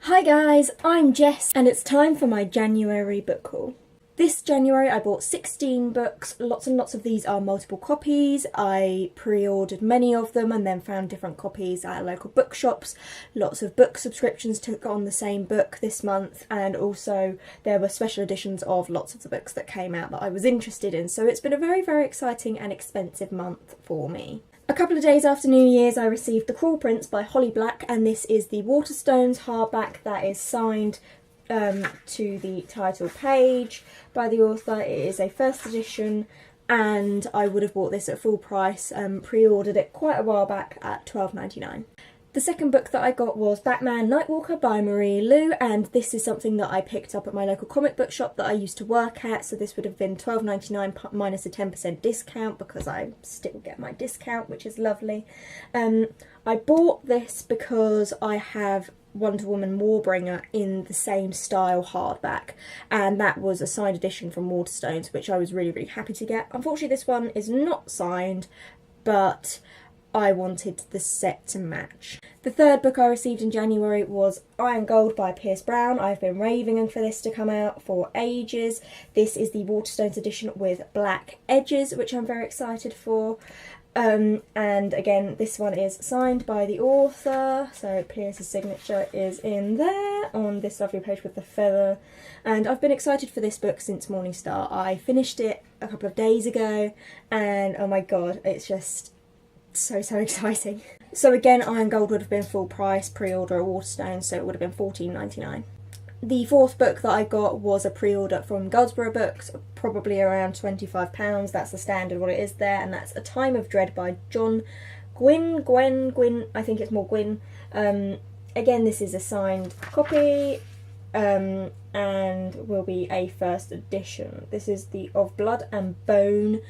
Hi guys, I'm Jess and it's time for my January book haul. This January I bought 16 books, lots and lots of these are multiple copies. I pre-ordered many of them and then found different copies at local bookshops. Lots of book subscriptions took on the same book this month, and also there were special editions of lots of the books that came out that I was interested in, so it's been a very exciting and expensive month for me. A couple of days after New Year's I received The Cruel Prince by Holly Black, and this is the Waterstones hardback that is signed to the title page by the author. It is a first edition and I would have bought this at full price, pre-ordered it quite a while back at $12.99. The second book that I got was Batman Nightwalker by Marie Lu, and this is something that I picked up at my local comic book shop that I used to work at, so this would have been $12.99 minus a 10% discount because I still get my discount, which is lovely. I bought this because I have Wonder Woman Warbringer in the same style hardback, and that was a signed edition from Waterstones, which I was really happy to get. Unfortunately this one is not signed, but I wanted the set to match. The third book I received in January was Iron Gold by Pierce Brown. I've been raving for this to come out for ages. This is the Waterstones edition with black edges, which I'm very excited for. And again, this one is signed by the author, so Pierce's signature is in there on this lovely page with the feather. And I've been excited for this book since Morningstar. I finished it a couple of days ago and oh my god, it's just so exciting. So again, Iron Gold would have been full price, pre-order at Waterstones, so it would have been $14.99. The fourth book that I got was a pre-order from Goldsborough Books, probably around £25, that's the standard what it is there, and that's A Time of Dread by John Gwynne, I think it's more Gwynne. Again, this is a signed copy, and will be a first edition. This is the Of Blood and Bone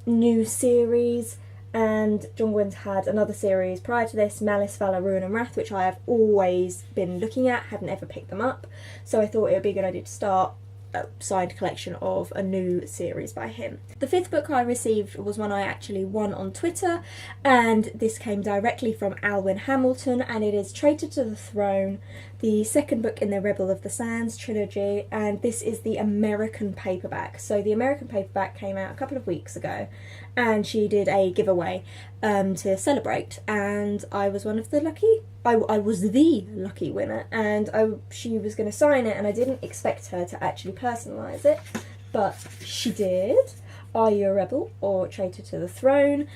new series, and John Gwynne's had another series prior to this, Malice, Valour, Ruin and Wrath, which I have always been looking at, hadn't ever picked them up, so I thought it would be a good idea to start a signed collection of a new series by him. The fifth book I received was one I actually won on Twitter, and this came directly from Alwyn Hamilton, and it is Traitor to the Throne, the second book in the Rebel of the Sands trilogy, and this is the American paperback. So the American paperback came out a couple of weeks ago, and she did a giveaway to celebrate, and I was one of the lucky, I was the lucky winner, and she was going to sign it, and I didn't expect her to actually personalise it, but she did. Are You a Rebel or Traitor to the Throne?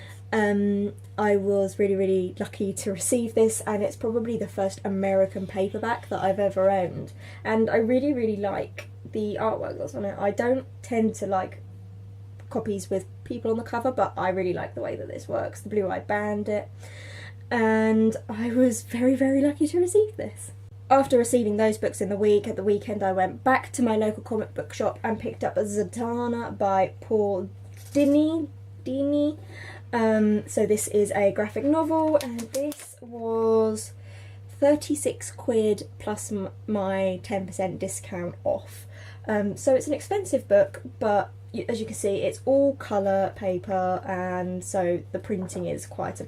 I was really lucky to receive this, and it's probably the first American paperback that I've ever owned, and I really like the artwork that's on it. I don't tend to like copies with people on the cover, but I really like the way that this works, the blue-eyed bandit, and I was very lucky to receive this. After receiving those books in the week, at the weekend I went back to my local comic book shop and picked up Zatanna by Paul Dini. So this is a graphic novel, and this was £36 plus my 10% discount off. So it's an expensive book, but as you can see it's all colour paper, and so the printing is quite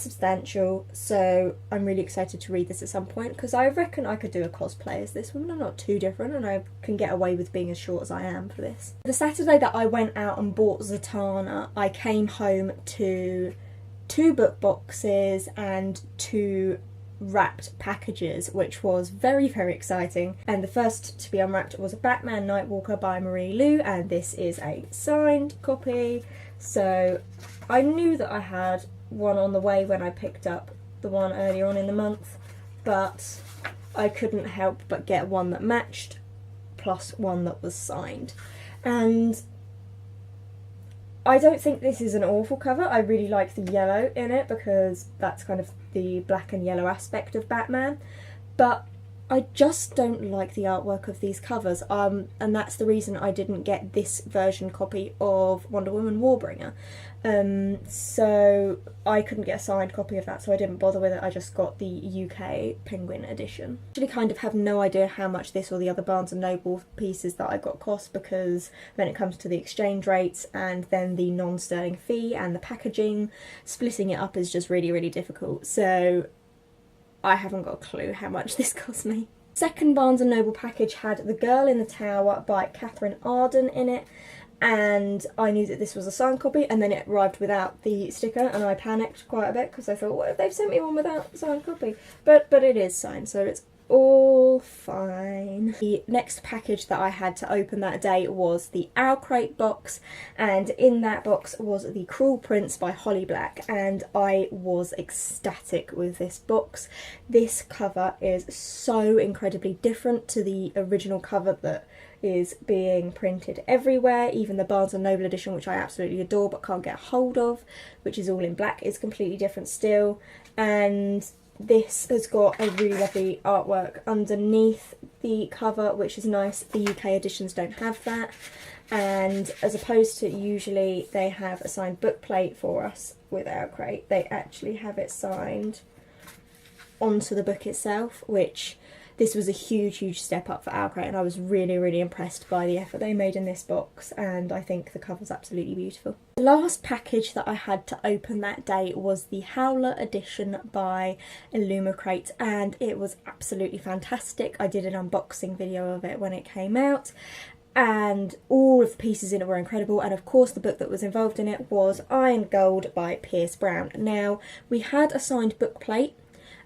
substantial, so I'm really excited to read this at some point because I reckon I could do a cosplay as this woman. I'm not too different and I can get away with being as short as I am for this. The Saturday that I went out and bought Zatanna, I came home to 2 book boxes and 2 wrapped packages, which was very exciting, and the first to be unwrapped was a Batman Nightwalker by Marie Lu, and this is a signed copy, so I knew that I had one on the way when I picked up the one earlier on in the month, but I couldn't help but get one that matched plus one that was signed. And I don't think this is an awful cover. I really like the yellow in it because that's kind of the black and yellow aspect of Batman, but I just don't like the artwork of these covers, and that's the reason I didn't get this version copy of Wonder Woman Warbringer. So I couldn't get a signed copy of that, so I didn't bother with it. I just got the UK Penguin edition. I actually kind of have no idea how much this or the other Barnes & Noble pieces that I got cost, because when it comes to the exchange rates and then the non-sterling fee and the packaging, splitting it up is just really difficult. So I haven't got a clue how much this cost me. Second Barnes & Noble package had The Girl in the Tower by Catherine Arden in it, and I knew that this was a signed copy, and then it arrived without the sticker, and I panicked quite a bit because I thought, what if they've sent me one without the signed copy? But it is signed, so it's all fine. The next package that I had to open that day was the Owlcrate box, and in that box was The Cruel Prince by Holly Black, and I was ecstatic with this box. This cover is so incredibly different to the original cover that is being printed everywhere. Even the Barnes & Noble edition, which I absolutely adore but can't get a hold of, which is all in black, is completely different still. And this has got a really lovely artwork underneath the cover, which is nice. The UK editions don't have that, and as opposed to usually they have a signed book plate for us with Owlcrate, they actually have it signed onto the book itself, which this was a huge step up for Owlcrate, and I was really impressed by the effort they made in this box, and I think the cover's absolutely beautiful. The last package that I had to open that day was the Howler edition by Illumicrate, and it was absolutely fantastic. I did an unboxing video of it when it came out, and all of the pieces in it were incredible, and of course the book that was involved in it was Iron Gold by Pierce Brown. Now, we had a signed book plate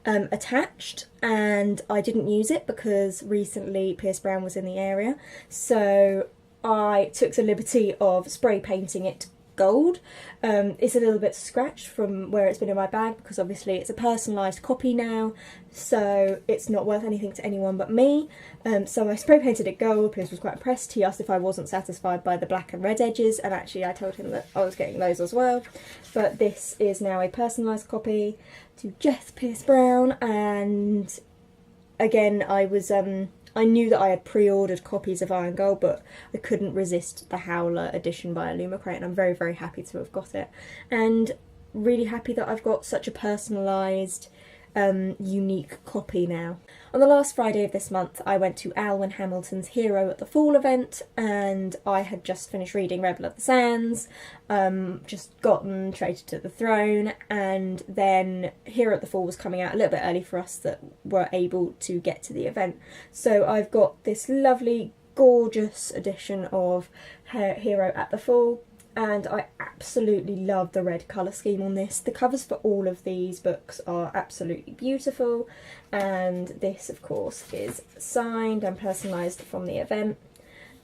attached, and I didn't use it because recently Pierce Brown was in the area, so I took the liberty of spray painting it gold. It's a little bit scratched from where it's been in my bag because obviously it's a personalised copy now, so it's not worth anything to anyone but me. So I spray painted it gold. Pierce was quite impressed. He asked if I wasn't satisfied by the black and red edges, and actually I told him that I was getting those as well. But this is now a personalised copy to Jess Pierce Brown, and again I knew that I had pre-ordered copies of Iron Gold, but I couldn't resist the Howler edition by Illumicrate, and I'm very happy to have got it, and really happy that I've got such a personalised unique copy now. On the last Friday of this month I went to Alwyn Hamilton's Hero at the Fall event, and I had just finished reading Rebel of the Sands, just gotten Traitor to the Throne, and then Hero at the Fall was coming out a little bit early for us that were able to get to the event. So I've got this lovely gorgeous edition of Hero at the Fall, and I absolutely love the red colour scheme on this. The covers for all of these books are absolutely beautiful, and this of course is signed and personalised from the event,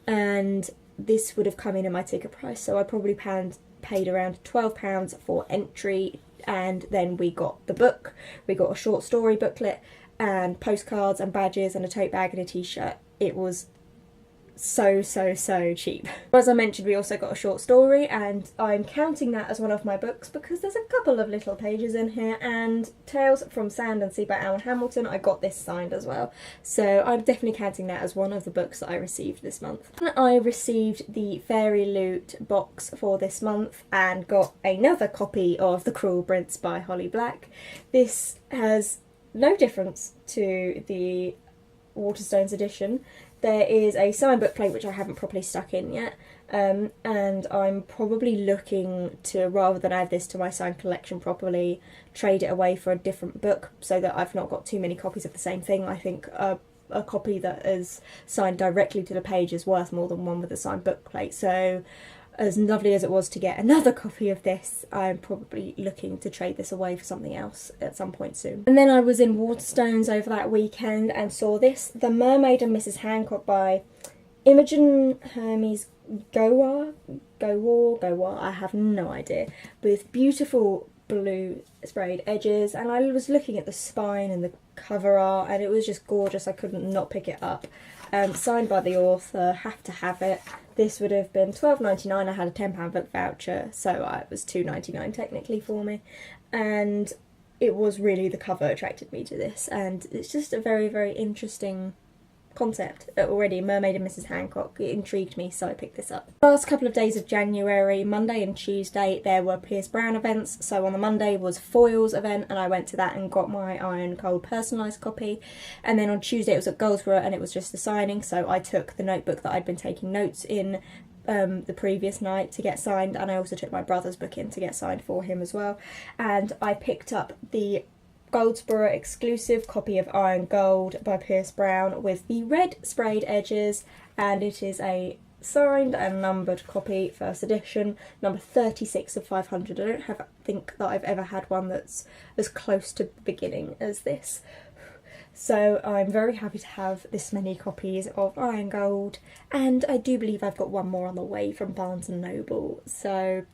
and this would have come in at my ticket price, so I probably paid around £12 for entry, and then we got the book, we got a short story booklet and postcards and badges and a tote bag and a t-shirt. It was so cheap. As I mentioned, we also got a short story, and I'm counting that as one of my books because there's a couple of little pages in here, and Tales from Sand and Sea by Alwyn Hamilton, I got this signed as well, so I'm definitely counting that as one of the books that I received this month. I received the Fairy Loot box for this month and got another copy of The Cruel Prince by Holly Black. This has no difference to the Waterstones edition. There is a signed book plate which I haven't properly stuck in yet, and I'm probably looking to, rather than add this to my signed collection, properly trade it away for a different book so that I've not got too many copies of the same thing. I think a copy that is signed directly to the page is worth more than one with a signed book plate, so as lovely as it was to get another copy of this, I'm probably looking to trade this away for something else at some point soon. And then I was in Waterstones over that weekend and saw this, The Mermaid and Mrs. Hancock by Imogen Hermes Gowar, I have no idea, with beautiful blue sprayed edges, and I was looking at the spine and the cover art and it was just gorgeous. I couldn't not pick it up. Signed by the author, have to have it. This would have been £12.99. I had a £10 book voucher, so it was £2.99 technically for me, and it was really the cover attracted me to this, and it's just a very interesting concept already. Mermaid and Mrs. Hancock, it intrigued me, so I picked this up. Last couple of days of January, Monday and Tuesday, there were Pierce Brown events. So on the Monday was Foyle's event, and I went to that and got my Iron Gold personalised copy, and then on Tuesday it was at Goldsborough and it was just a signing, so I took the notebook that I'd been taking notes in the previous night to get signed, and I also took my brother's book in to get signed for him as well, and I picked up the Goldsboro exclusive copy of Iron Gold by Pierce Brown with the red sprayed edges, and it is a signed and numbered copy, first edition, number 36 of 500. I don't think that I've ever had one that's as close to the beginning as this. So I'm very happy to have this many copies of Iron Gold, and I do believe I've got one more on the way from Barnes & Noble, so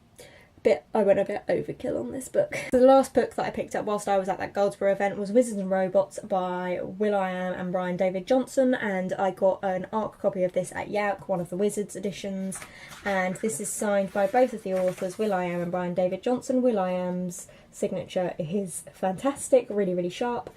I went a bit overkill on this book. The last book that I picked up whilst I was at that Goldsboro event was Wizards and Robots by will.i.am and Brian David Johnson, and I got an ARC copy of this at YAUC, one of the Wizards editions, and this is signed by both of the authors, will.i.am and Brian David Johnson. will.i.am's signature is fantastic, really, really sharp.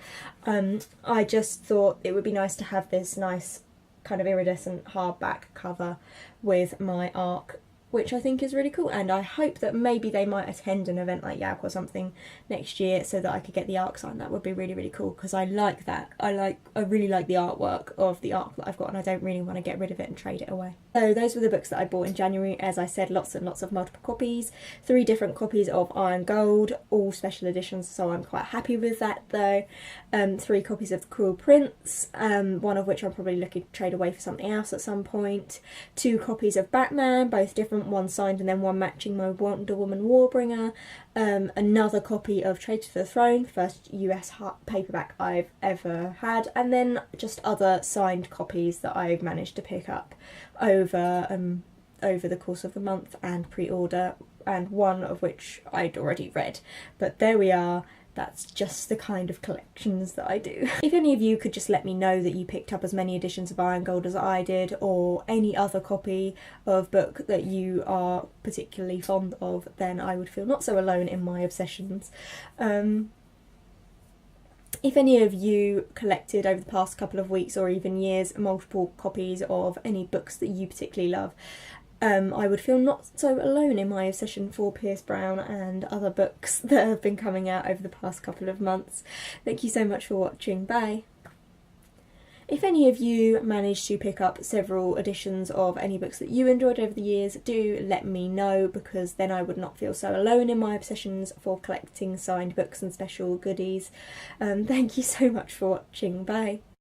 I just thought it would be nice to have this nice kind of iridescent hardback cover with my ARC, which I think is really cool, and I hope that maybe they might attend an event like YAUC or something next year so that I could get the ARC signed. That would be really, really cool, because I like that. I really like the artwork of the ARC that I've got, and I don't really want to get rid of it and trade it away. So those were the books that I bought in January. As I said, lots and lots of multiple copies, 3 different copies of Iron Gold, all special editions, so I'm quite happy with that though. 3 copies of The Cruel Prince, one of which I'm probably looking to trade away for something else at some point. 2 copies of Batman, both different, one signed and then one matching my Wonder Woman Warbringer. Another copy of Traitor to the Throne, the first US paperback I've ever had, and then just other signed copies that I've managed to pick up over the course of the month and pre-order, and one of which I'd already read. But there we are. That's just the kind of collections that I do. If any of you could just let me know that you picked up as many editions of Iron Gold as I did, or any other copy of book that you are particularly fond of, then I would feel not so alone in my obsessions. If any of you collected over the past couple of weeks or even years multiple copies of any books that you particularly love, I would feel not so alone in my obsession for Pierce Brown and other books that have been coming out over the past couple of months. Thank you so much for watching. Bye! If any of you managed to pick up several editions of any books that you enjoyed over the years, do let me know, because then I would not feel so alone in my obsessions for collecting signed books and special goodies. Thank you so much for watching. Bye!